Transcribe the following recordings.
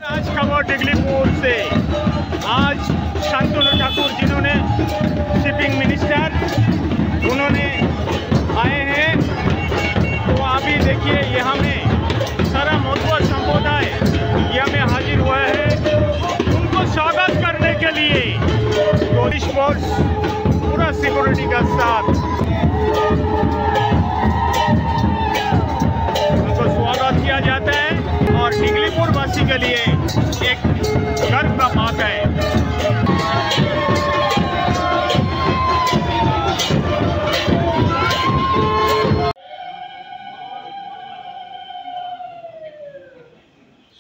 आज खबर डिगलीपुर से। आज शांतनु ठाकुर जिन्होंने शिपिंग मिनिस्टर उन्होंने आए हैं, तो अभी देखिए यहाँ में सारा मधुआ संप्रदाय यहाँ में हाजिर हुआ है उनको स्वागत करने के लिए। पुलिस फोर्स पूरा सिक्योरिटी के साथ उनको स्वागत किया जाता है और डिगलीपुर वासी के लिए एक गर्व का बात है।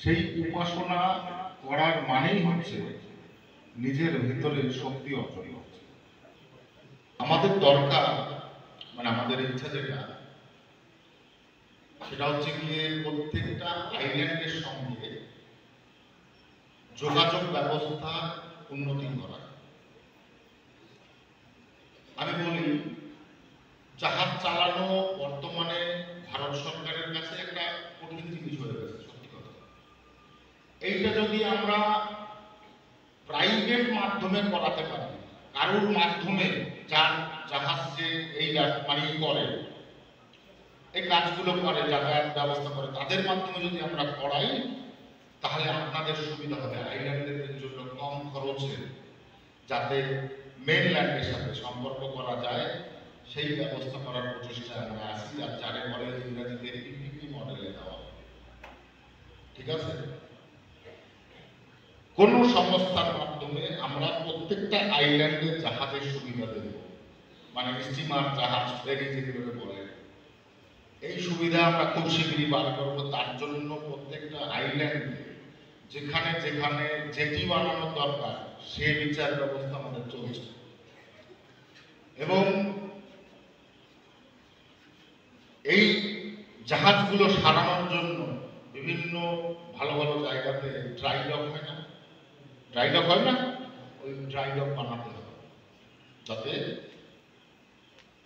সেই উপাসনা করার মানেই হচ্ছে নিজের ভিতরে শক্তি অর্জন করছে। আমাদের দরকার মানে আমাদের ইচ্ছা যেটা সেটা হচ্ছে গিয়ে প্রত্যেকটা আইল্যান্ডের সঙ্গে যোগাযোগ ব্যবস্থা উন্নতি করা। আমি বলি জাহাজ চালানো বর্তমানে ভারত সরকারের কাছে একটা কঠিন জিনিস হয়ে গেছে। সত্যি কথা, এইটা যদি আমরা প্রাইভেট মাধ্যমে করাতে পারি, কারোর মাধ্যমে যার জাহাজ যে এই মানে করে এই কাজগুলো করে, যাতায়াত ব্যবস্থা করে, তাদের মাধ্যমে যদি আমরা করাই তাহলে আপনাদের সুবিধা হবে। আইল্যান্ডের জন্য কম খরচে যাতে মেনল্যান্ডের সাথে সম্পর্ক করা যায় সেই ব্যবস্থা করার প্রচেষ্টায় আমরা আছি। আর যারে বলে ইংরেজিতে পিপিপি মডেলে দেওয়া, ঠিক আছে? কোন সংস্থার মাধ্যমে আমরা প্রত্যেকটা আইল্যান্ডের জাহাজের সুবিধা দেব, মানে স্টিমার, জাহাজ, ফেরি যেগুলোকে বলে, এই সুবিধা আমরা খুব শীঘ্রই বার করবো। তার জন্য প্রত্যেকটা আইল্যান্ডে যেখানে যেখানে জেটি বানানোর দরকার সে বিচার ব্যবস্থা আমাদের চলছে। এবং এই জাহাজগুলো সারানোর জন্য বিভিন্ন ভালো ভালো জায়গাতে ড্রাই ডক হয় না, ওই ড্রাই ডক বানাতে হবে যাতে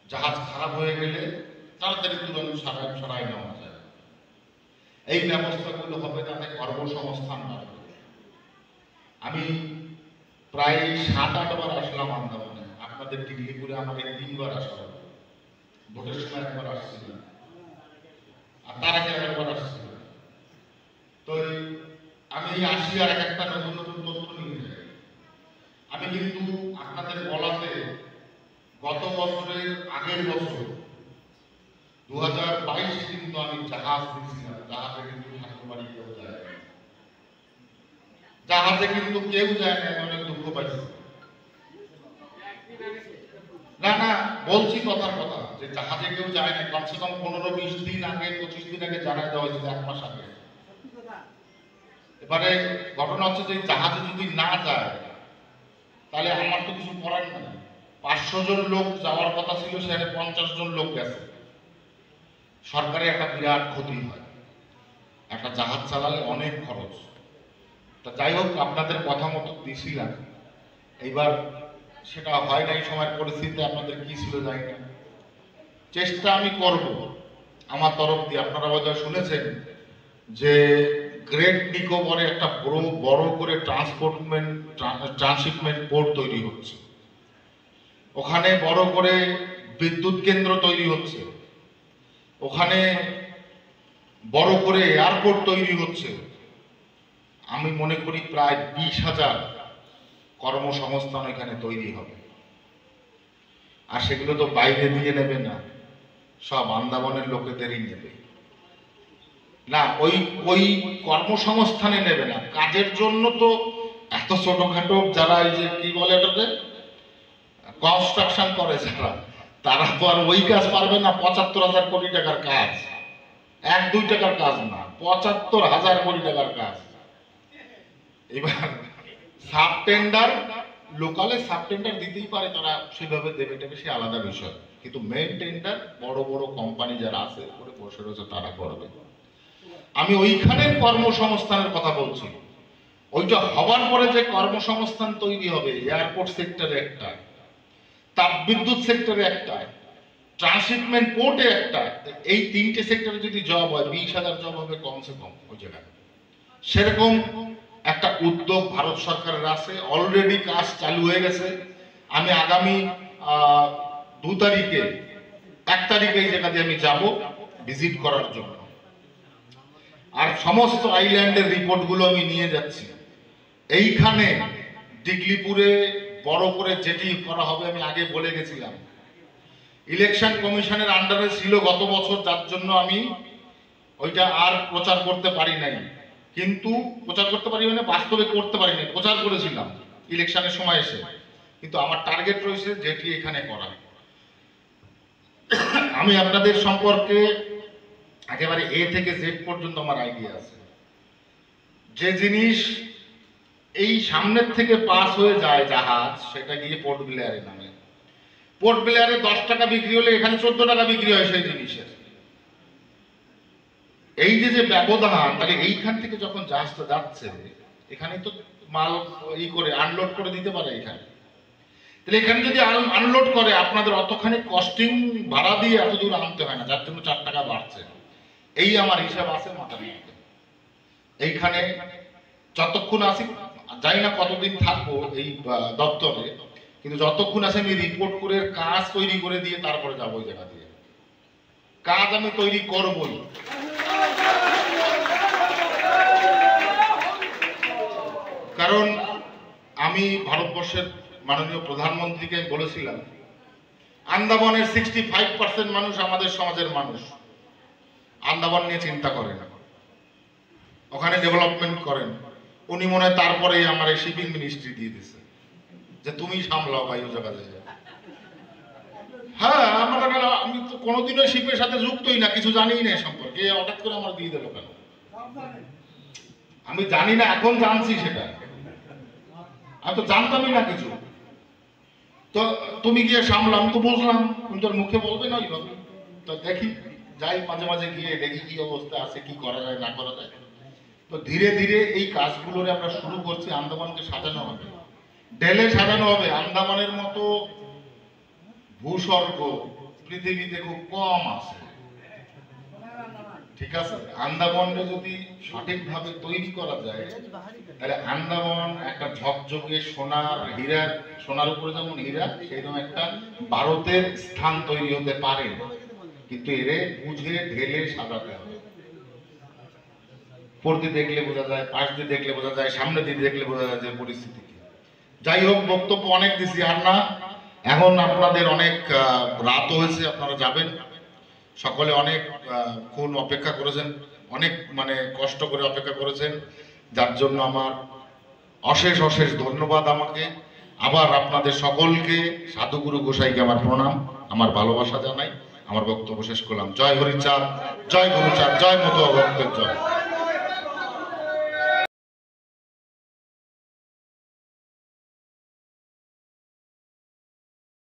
জাহাজ খারাপ হয়ে গেলে তাড়াতাড়ি তুরন্ত সরাই নেওয়া যায়। এই ব্যবস্থাগুলো হবে তাতে কর্মসংস্থান বাড়বে। আমি প্রায় 7-8 বার আসলাম আন্দামানে, আপনাদের ডিগলিপুরে আমার 3 বার আসা হবে। ভোটের সময় একবার আসছিল, আর তার আগে একবার আসছিল। তো আমি আসি আর একটা নতুন নতুন তথ্য নিয়ে যাই। আমি কিন্তু আপনাদের বলাতে গত বছরের আগের বছর 2022 কিন্তু আমি জাহাজ দিয়েছিলাম। জাহাজে কিন্তু ঠাকুরবাড়ি কেউ যায় না, জাহাজে কিন্তু কেউ যায় না। অনেক দুঃখ পাইছি। না বলছি কথার কথা যে জাহাজে কেউ যায় না। কমসে কম 15-20 দিন আগে, 25 দিন আগে জানাই দেওয়া হয়েছিল, 1 মাস আগে। এবারে ঘটনা হচ্ছে যে জাহাজে যদি না যায় তাহলে আমার তো কিছু করার নেই। 500 জন লোক যাওয়ার কথা ছিল, সেখানে 50 জন লোক গেছে। সরকারের একটা বিরাট ক্ষতি হয়, একটা জাহাজ চালালে অনেক খরচ। তা যাই হোক, আপনাদের কথা মতো দিয়েছিলাম। এইবার সেটা হয় নাই, সময়ের পরিস্থিতিতে আপনাদের কি ছিল জানি না। চেষ্টা আমি করব আমার তরফ দিয়ে। আপনারা হয়তো শুনেছেন যে গ্রেট নিকোবরে একটা বড় করে ট্রান্সশিপমেন্ট পোর্ট তৈরি হচ্ছে। ওখানে বড় করে বিদ্যুৎ কেন্দ্র তৈরি হচ্ছে, ওখানে বড় করে এয়ারপোর্ট তৈরি হচ্ছে। আমি মনে করি প্রায় 20,000 কর্মসংস্থান এখানে তৈরি হবে। আর সেগুলো তো বাইরে দিয়ে নেবে না, সব আন্দামানের লোকেদেরই নেবে। না, ওই কর্মসংস্থানে নেবে না, কাজের জন্য তো এত ছোটখাটো যারা এই যে কি বলে এটাতে কনস্ট্রাকশন করে যারা, তারা তো আর ওই কাজ পারবে না। 75,000 কোটি টাকার কাজ, 1-2 টাকার কাজ না, 75,000 কোটি টাকার কাজ। এবার সাবটেন্ডার, লোকালে সাবটেন্ডার দিতেই পারে, তারা সেভাবে দেবে, এটা বেশি আলাদা বিষয়। কিন্তু মেইন টেন্ডার বড় বড় কোম্পানি যারা আছে করে বসে রয়েছে তারা করবে। আমি ওইখানের কর্মসংস্থানের কথা বলছি। ওইটা হবার পরে যে কর্মসংস্থান তৈরি হবে, এয়ারপোর্ট সেক্টরে একটা, তাপবিদ্যুৎ সেক্টরে একটা, ট্রান্সশিপমেন্ট পোর্টে একটা, এই 3টে সেক্টরে যদি জব হয় 20,000 জব হবে কমসে কম ওই জায়গায়। সেরকম একটা উদ্যোগ ভারত সরকারের আছে, অলরেডি কাজ চালু হয়ে গেছে। আমি আগামী 2 তারিখে 1 তারিখে এই জায়গাতে আমি যাব ভিজিট করার জন্য, আর সমস্ত আইল্যান্ডের রিপোর্টগুলো আমি নিয়ে যাচ্ছি। এইখানে ডিগলিপুরে বড় করে যেটি করা হবে আমি আগে বলে গেছিলাম, ইলেকশন কমিশনের আন্ডারে ছিল গত বছর, যার জন্য আমি ওইটা আর প্রচার করতে পারি নাই। কিন্তু প্রচার করতে পারি মানে বাস্তবে করতে পারি নাই, প্রচার করেছিলাম ইলেকশনের সময় এসে। কিন্তু আমার টার্গেট রয়েছে যেটি এখানে করা। আমি আপনাদের সম্পর্কে একেবারে এ থেকে জেড পর্যন্ত আমার আইডিয়া আছে। যে জিনিস এই সামনের থেকে পাস হয়ে যায় জাহাজ, সেটা গিয়ে পোর্ট ব্লেয়ারে নামে। পোর্ট ব্লেয়ারে 10 টাকা বিক্রি হলে এখানে 14 টাকা বিক্রি হয় সেই জিনিসের। এই যে ব্যবধান, তাহলে এইখান থেকে যখন জাহাজটা যাচ্ছে এখানে তো মাল করে আনলোড করে দিতে পারে এখানে। তাহলে এখানে যদি আনলোড করে আপনাদের অতখানি কস্টিং ভাড়া দিয়ে এত দূর আনতে হয় না, যার জন্য 4 টাকা বাড়ছে। এই আমার হিসাব আছে মাথার মধ্যে। এইখানে যতক্ষণ আসি, জানি না কতদিন থাকবো এই দপ্তরে, কিন্তু যতক্ষণ আছে আমি রিপোর্ট করে কাজ তৈরি করে দিয়ে তারপরে যাবো ওই জায়গা দিয়ে। কাজ আমি তৈরি করবই। কারণ আমি ভারতবর্ষের মাননীয় প্রধানমন্ত্রীকে বলেছিলাম, আন্দামানের 65% মানুষ আমাদের সমাজের মানুষ আন্দামান নিয়ে চিন্তা করেন, ওখানে ডেভেলপমেন্ট করেন। উনি মনে হয় তারপরেই আমার এই শিপিং মিনিস্ট্রি দিয়ে দিছে যে তুমি সামলাও ভাই ও জায়গায়। হ্যাঁ, আমি তো কোনোদিনও শিপের সাথে যুক্তই না, কিছু জানিই না সম্পর্কে, হঠাৎ করে আমার দিয়ে দিল কেন আমি জানি না, এখন জানছি সেটা। আমি তো জানতামই না কিছু। তো তুমি গিয়ে সামলাম, তো বুঝলাম, তুমি তোর মুখে বলবে না ওইভাবে। তো দেখি, যাই মাঝে মাঝে গিয়ে দেখি কি অবস্থা আছে, কি করা যায় না করা যায়। তো ধীরে ধীরে এই কাজগুলোরে আমরা শুরু করছি। আন্দামানকে সাজানো হবে, ডেলে সাজানো হবে। আন্দামানের মতো ভূস্বর্গ পৃথিবীতে খুব কম আছে, ঠিক আছে? আন্দামানকে যদি সঠিকভাবে তৈরি করা যায়, তাহলে আন্দামান একটা ঝকঝকে সোনার হীরা, সোনার উপরে যেমন হীরা, সেইরকম একটা ভারতের স্থান তৈরি হতে পারে। কিন্তু এরে বুঝে ঢেলে সাজাতে হবে। পড়তে দেখলে বোঝা যায়, পাশ দিয়ে দেখলে বোঝা যায়, সামনে দিয়ে দেখলে বোঝা যায় যে পরিস্থিতি কি। যাই হোক, বক্তব্য অনেক দিছি, আর না। এখন আপনাদের অনেক রাত হয়েছে, আপনারা যাবেন। সকলে অনেকক্ষণ অপেক্ষা করেছেন, অনেক কষ্ট করে অপেক্ষা করেছেন, যার জন্য আমার অশেষ অশেষ ধন্যবাদ। আমাকে আবার আপনাদের সকলকে, সাধুগুরু গোসাইকে আমার প্রণাম, আমার ভালোবাসা জানাই। আমার বক্তব্য শেষ করলাম। জয় হরিচাঁদ, জয় গুরুচাঁদ, জয় মতো ভক্তের জয়।